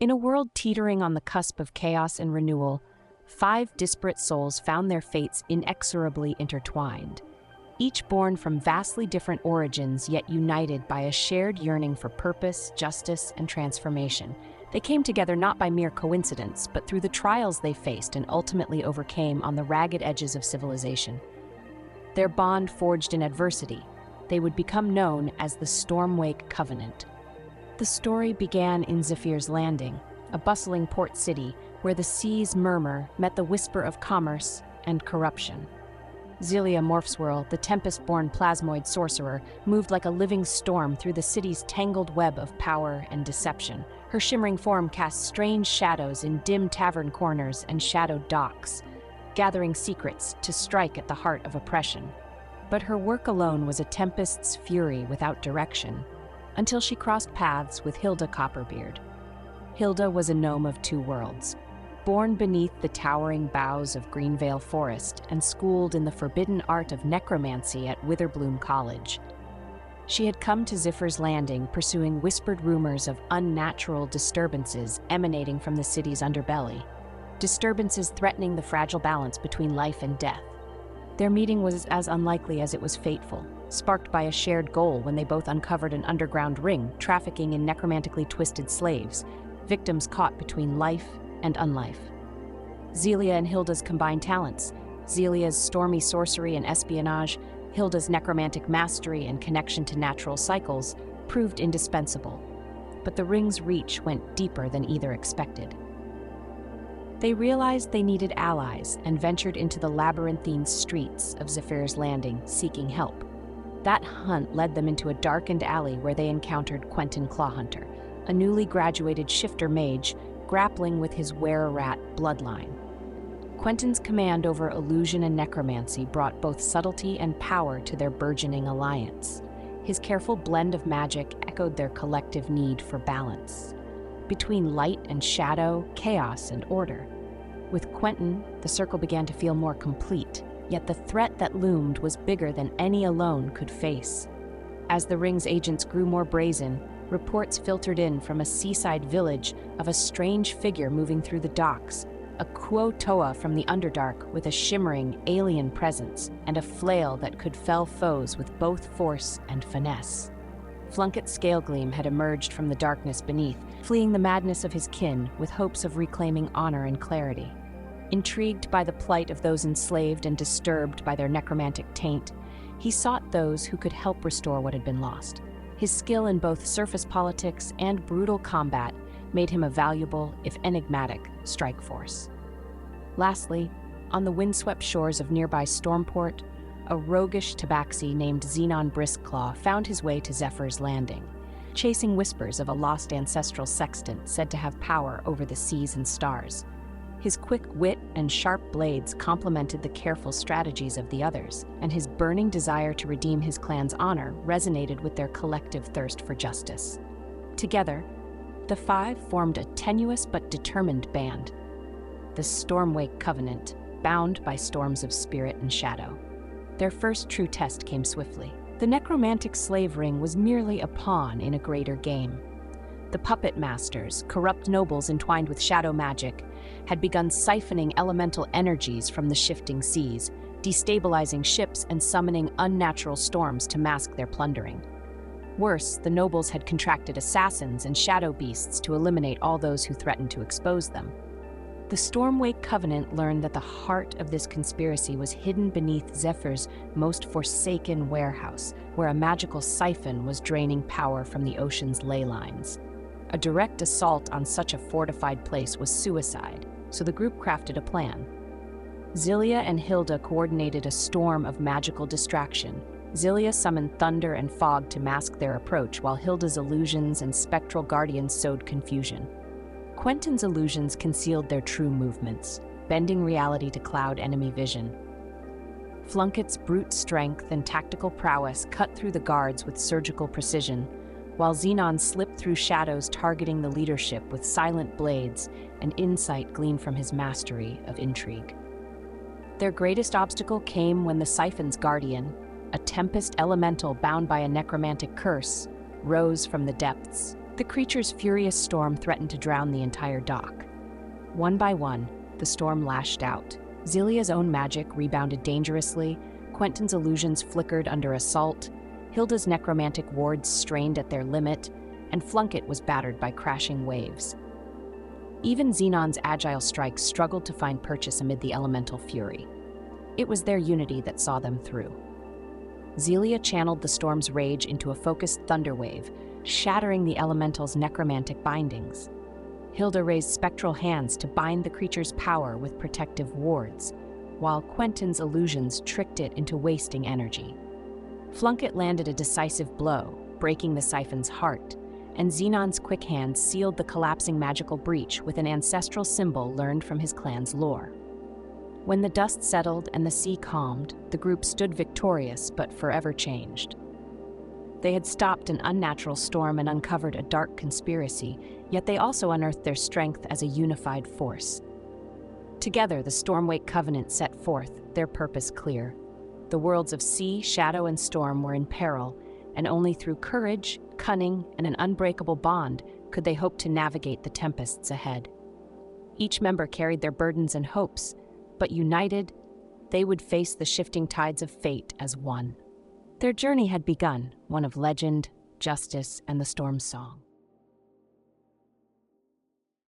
In a world teetering on the cusp of chaos and renewal, 5 disparate souls found their fates inexorably intertwined. Each born from vastly different origins, yet united by a shared yearning for purpose, justice, and transformation. They came together not by mere coincidence, but through the trials they faced and ultimately overcame on the ragged edges of civilization. Their bond forged in adversity, they would become known as the Stormwake Covenant. The story began in Zephir's Landing, a bustling port city where the sea's murmur met the whisper of commerce and corruption. Xylia Morphswirl, the tempest-born plasmoid sorcerer, moved like a living storm through the city's tangled web of power and deception. Her shimmering form cast strange shadows in dim tavern corners and shadowed docks, gathering secrets to strike at the heart of oppression. But her work alone was a tempest's fury without direction, until she crossed paths with Hilda Copperbeard. Hilda was a gnome of 2 worlds, born beneath the towering boughs of Greenvale Forest and schooled in the forbidden art of necromancy at Witherbloom College. She had come to Zephir's Landing pursuing whispered rumors of unnatural disturbances emanating from the city's underbelly, disturbances threatening the fragile balance between life and death. Their meeting was as unlikely as it was fateful, sparked by a shared goal when they both uncovered an underground ring trafficking in necromantically twisted slaves, victims caught between life and unlife. Xylia and Hilda's combined talents, Xylia's stormy sorcery and espionage, Hilda's necromantic mastery and connection to natural cycles, proved indispensable. But the ring's reach went deeper than either expected. They realized they needed allies and ventured into the labyrinthine streets of Zephir's Landing, seeking help. That hunt led them into a darkened alley where they encountered Quentin Clawhunter, a newly graduated shifter mage grappling with his were-rat bloodline. Quentin's command over illusion and necromancy brought both subtlety and power to their burgeoning alliance. His careful blend of magic echoed their collective need for balance, between light and shadow, chaos and order. With Quentin, the circle began to feel more complete, yet the threat that loomed was bigger than any alone could face. As the ring's agents grew more brazen, reports filtered in from a seaside village of a strange figure moving through the docks, a Quo-Toa from the Underdark with a shimmering, alien presence and a flail that could fell foes with both force and finesse. Flunket Scale-Gleam had emerged from the darkness beneath, fleeing the madness of his kin with hopes of reclaiming honor and clarity. Intrigued by the plight of those enslaved and disturbed by their necromantic taint, he sought those who could help restore what had been lost. His skill in both surface politics and brutal combat made him a valuable, if enigmatic, strike force. Lastly, on the windswept shores of nearby Stormport, a roguish tabaxi named Xenon Briskclaw found his way to Zephir's Landing, chasing whispers of a lost ancestral sextant said to have power over the seas and stars. His quick wit and sharp blades complemented the careful strategies of the others, and his burning desire to redeem his clan's honor resonated with their collective thirst for justice. Together, the 5 formed a tenuous but determined band, the Stormwake Covenant, bound by storms of spirit and shadow. Their first true test came swiftly. The necromantic slave ring was merely a pawn in a greater game. The puppet masters, corrupt nobles entwined with shadow magic, had begun siphoning elemental energies from the shifting seas, destabilizing ships and summoning unnatural storms to mask their plundering. Worse, the nobles had contracted assassins and shadow beasts to eliminate all those who threatened to expose them. The Stormwake Covenant learned that the heart of this conspiracy was hidden beneath Zephyr's most forsaken warehouse, where a magical siphon was draining power from the ocean's ley lines. A direct assault on such a fortified place was suicide, so the group crafted a plan. Xylia and Hilda coordinated a storm of magical distraction. Xylia summoned thunder and fog to mask their approach, while Hilda's illusions and spectral guardians sowed confusion. Quentin's illusions concealed their true movements, bending reality to cloud enemy vision. Flunket's brute strength and tactical prowess cut through the guards with surgical precision, while Xenon slipped through shadows targeting the leadership with silent blades and insight gleaned from his mastery of intrigue. Their greatest obstacle came when the Siphon's guardian, a tempest elemental bound by a necromantic curse, rose from the depths. The creature's furious storm threatened to drown the entire dock. One by one, the storm lashed out. Xylia's own magic rebounded dangerously, Quentin's illusions flickered under assault, Hilda's necromantic wards strained at their limit, and Flunket was battered by crashing waves. Even Xenon's agile strikes struggled to find purchase amid the elemental fury. It was their unity that saw them through. Xylia channeled the storm's rage into a focused thunderwave, shattering the elemental's necromantic bindings. Hilda raised spectral hands to bind the creature's power with protective wards, while Quentin's illusions tricked it into wasting energy. Flunket landed a decisive blow, breaking the siphon's heart, and Xenon's quick hands sealed the collapsing magical breach with an ancestral symbol learned from his clan's lore. When the dust settled and the sea calmed, the group stood victorious but forever changed. They had stopped an unnatural storm and uncovered a dark conspiracy, yet they also unearthed their strength as a unified force. Together, the Stormwake Covenant set forth, their purpose clear. The worlds of sea, shadow, and storm were in peril, and only through courage, cunning, and an unbreakable bond could they hope to navigate the tempests ahead. Each member carried their burdens and hopes, but united, they would face the shifting tides of fate as one. Their journey had begun, one of legend, justice, and the storm's song.